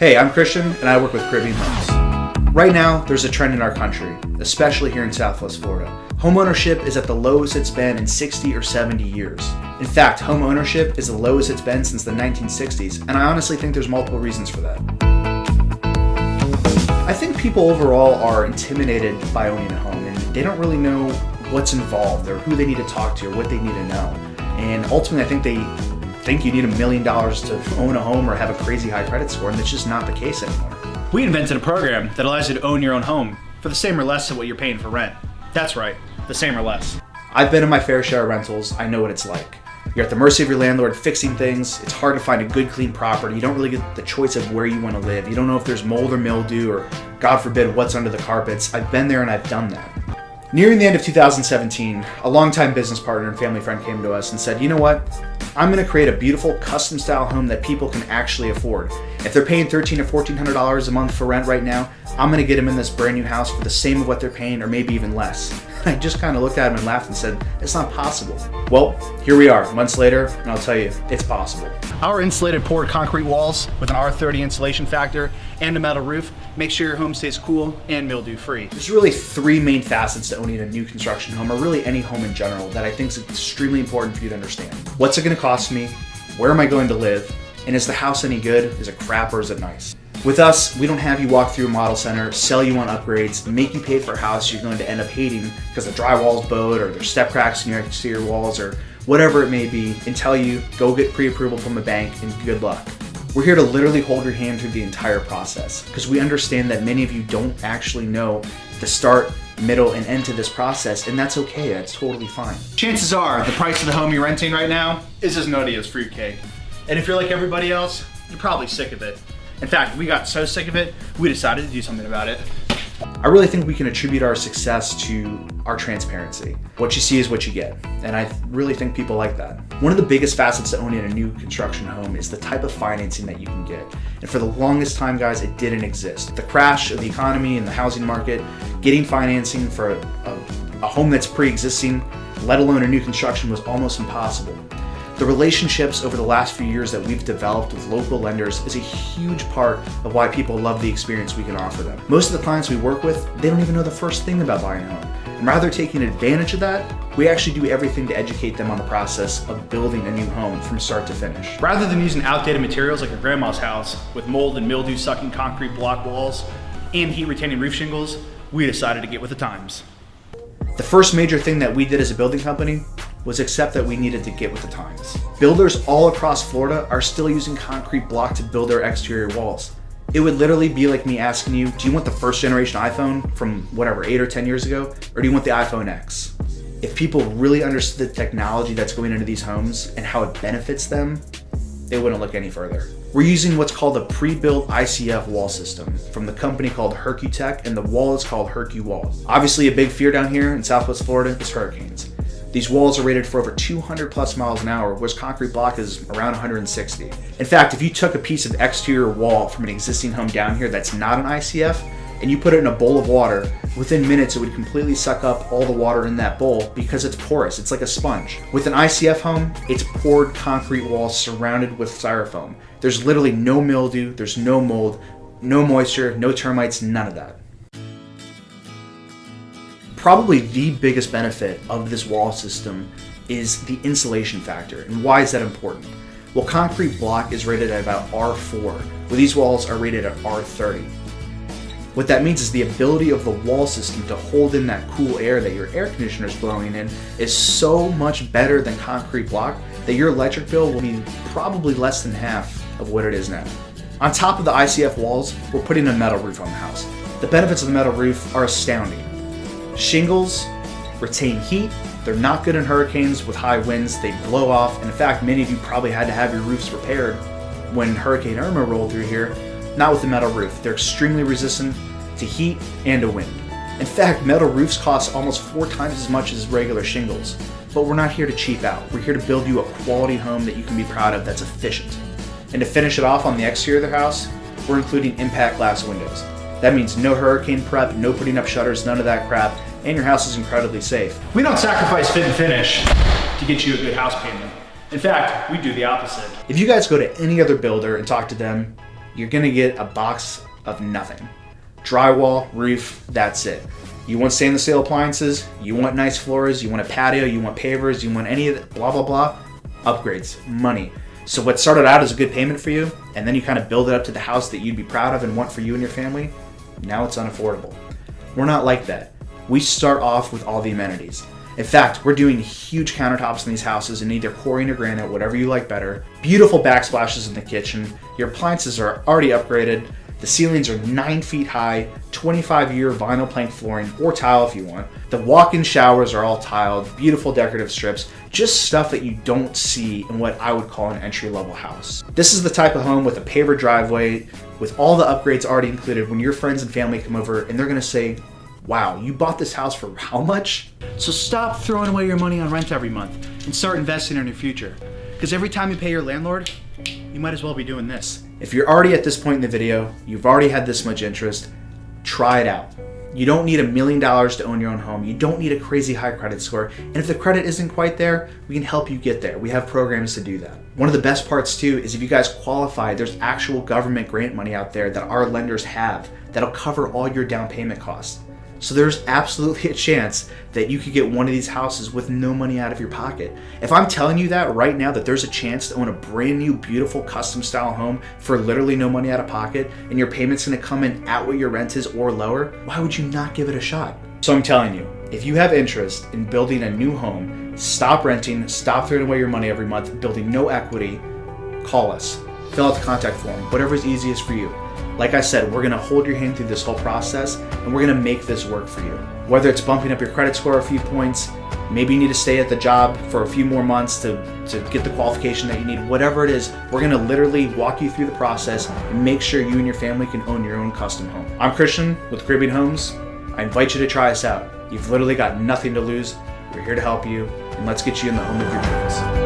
Hey, I'm Christian, and I work with Caribbean Homes. Right now, there's a trend in our country, especially here in Southwest Florida. Homeownership is at the lowest it's been in 60 or 70 years. In fact, home ownership is the lowest it's been since the 1960s, and I honestly think there's multiple reasons for that. I think people overall are intimidated by owning a home, and they don't really know what's involved or who they need to talk to or what they need to know. And ultimately, I think they think you need $1 million to own a home or have a crazy high credit score, and that's just not the case anymore. We invented a program that allows you to own your own home for the same or less of what you're paying for rent. That's right, the same or less. I've been in my fair share of rentals. I know what it's like. You're at the mercy of your landlord fixing things. It's hard to find a good, clean property. You don't really get the choice of where you want to live. You don't know if there's mold or mildew or, God forbid, what's under the carpets. I've been there and I've done that. Nearing the end of 2017, a longtime business partner and family friend came to us and said, you know what? I'm going to create a beautiful custom style home that people can actually afford. If they're paying $1,300 or $1,400 a month for rent right now, I'm going to get them in this brand new house for the same of what they're paying or maybe even less. I just kind of looked at him and laughed and said, it's not possible. Well, here we are months later, and I'll tell you, it's possible. Our insulated poured concrete walls with an R30 insulation factor and a metal roof make sure your home stays cool and mildew free. There's really three main facets to owning a new construction home, or really any home in general, that I think is extremely important for you to understand. What's it going to cost me? Where am I going to live? And is the house any good? Is it crap or is it nice? With us, we don't have you walk through a model center, sell you on upgrades, make you pay for a house you're going to end up hating because the drywall's bowed or there's step cracks in your exterior walls or whatever it may be, and tell you, go get pre-approval from a bank and good luck. We're here to literally hold your hand through the entire process because we understand that many of you don't actually know the start, middle, and end to this process, and that's okay. That's totally fine. Chances are the price of the home you're renting right now is as nutty as fruitcake. And if you're like everybody else, you're probably sick of it. In fact, we got so sick of it, we decided to do something about it. I really think we can attribute our success to our transparency. What you see is what you get, and I really think people like that. One of the biggest facets to owning a new construction home is the type of financing that you can get. And for the longest time, guys, it didn't exist. The crash of the economy and the housing market, getting financing for a home that's pre-existing, let alone a new construction, was almost impossible. The relationships over the last few years that we've developed with local lenders is a huge part of why people love the experience we can offer them. Most of the clients we work with, they don't even know the first thing about buying a home. And rather than taking advantage of that, we actually do everything to educate them on the process of building a new home from start to finish. Rather than using outdated materials like your grandma's house with mold and mildew sucking concrete block walls and heat retaining roof shingles, we decided to get with the times. The first major thing that we did as a building company was accept that we needed to get with the times. Builders all across Florida are still using concrete block to build their exterior walls. It would literally be like me asking you, do you want the first generation iPhone from whatever, 8 or 10 years ago, or do you want the iPhone X? If people really understood the technology that's going into these homes and how it benefits them, they wouldn't look any further. We're using what's called a pre-built ICF wall system from the company called Hercutech, and the wall is called Hercu-Wall. Obviously, a big fear down here in Southwest Florida is hurricanes. These walls are rated for over 200 plus miles an hour, whereas concrete block is around 160. In fact, if you took a piece of exterior wall from an existing home down here that's not an ICF, and you put it in a bowl of water, within minutes it would completely suck up all the water in that bowl because it's porous. It's like a sponge. With an ICF home, it's poured concrete walls surrounded with styrofoam. There's literally no mildew, there's no mold, no moisture, no termites, none of that. Probably the biggest benefit of this wall system is the insulation factor. And why is that important? Well, concrete block is rated at about R4, where these walls are rated at R30. What that means is the ability of the wall system to hold in that cool air that your air conditioner is blowing in is so much better than concrete block that your electric bill will be probably less than half of what it is now. On top of the ICF walls, we're putting a metal roof on the house. The benefits of the metal roof are astounding. Shingles retain heat. They're not good in hurricanes with high winds. They blow off. And in fact, many of you probably had to have your roofs repaired when Hurricane Irma rolled through here. Not with the metal roof. They're extremely resistant to heat and to wind. In fact, metal roofs cost almost 4 times as much as regular shingles. But we're not here to cheap out. We're here to build you a quality home that you can be proud of that's efficient. And to finish it off on the exterior of the house, we're including impact glass windows. That means no hurricane prep, no putting up shutters, none of that crap, and your house is incredibly safe. We don't sacrifice fit and finish to get you a good house payment. In fact, we do the opposite. If you guys go to any other builder and talk to them, you're gonna get a box of nothing. Drywall, roof, that's it. You want stainless steel appliances, you want nice floors, you want a patio, you want pavers, you want any of the blah, blah, blah, upgrades, money. So what started out as a good payment for you, and then you kind of build it up to the house that you'd be proud of and want for you and your family, now it's unaffordable. We're not like that. We start off with all the amenities. In fact, we're doing huge countertops in these houses in either quarry or granite, whatever you like better. Beautiful backsplashes in the kitchen. Your appliances are already upgraded. The ceilings are 9 feet high, 25-year vinyl plank flooring or tile if you want. The walk-in showers are all tiled, beautiful decorative strips, just stuff that you don't see in what I would call an entry-level house. This is the type of home with a paver driveway, with all the upgrades already included when your friends and family come over and they're gonna say, wow, you bought this house for how much? So stop throwing away your money on rent every month and start investing in your future. Because every time you pay your landlord, you might as well be doing this. If you're already at this point in the video, you've already had this much interest, try it out. You don't need $1 million to own your own home. You don't need a crazy high credit score. And if the credit isn't quite there, we can help you get there. We have programs to do that. One of the best parts too is if you guys qualify, there's actual government grant money out there that our lenders have that'll cover all your down payment costs. So there's absolutely a chance that you could get one of these houses with no money out of your pocket. If I'm telling you that right now, that there's a chance to own a brand new, beautiful, custom style home for literally no money out of pocket, and your payment's gonna come in at what your rent is or lower, why would you not give it a shot? So I'm telling you, if you have interest in building a new home, stop renting, stop throwing away your money every month, building no equity, call us. Fill out the contact form, whatever's easiest for you. Like I said, we're gonna hold your hand through this whole process and we're gonna make this work for you. Whether it's bumping up your credit score a few points, maybe you need to stay at the job for a few more months to get the qualification that you need, whatever it is, we're gonna literally walk you through the process and make sure you and your family can own your own custom home. I'm Christian with Caribbean Homes. I invite you to try us out. You've literally got nothing to lose. We're here to help you, and let's get you in the home of your dreams.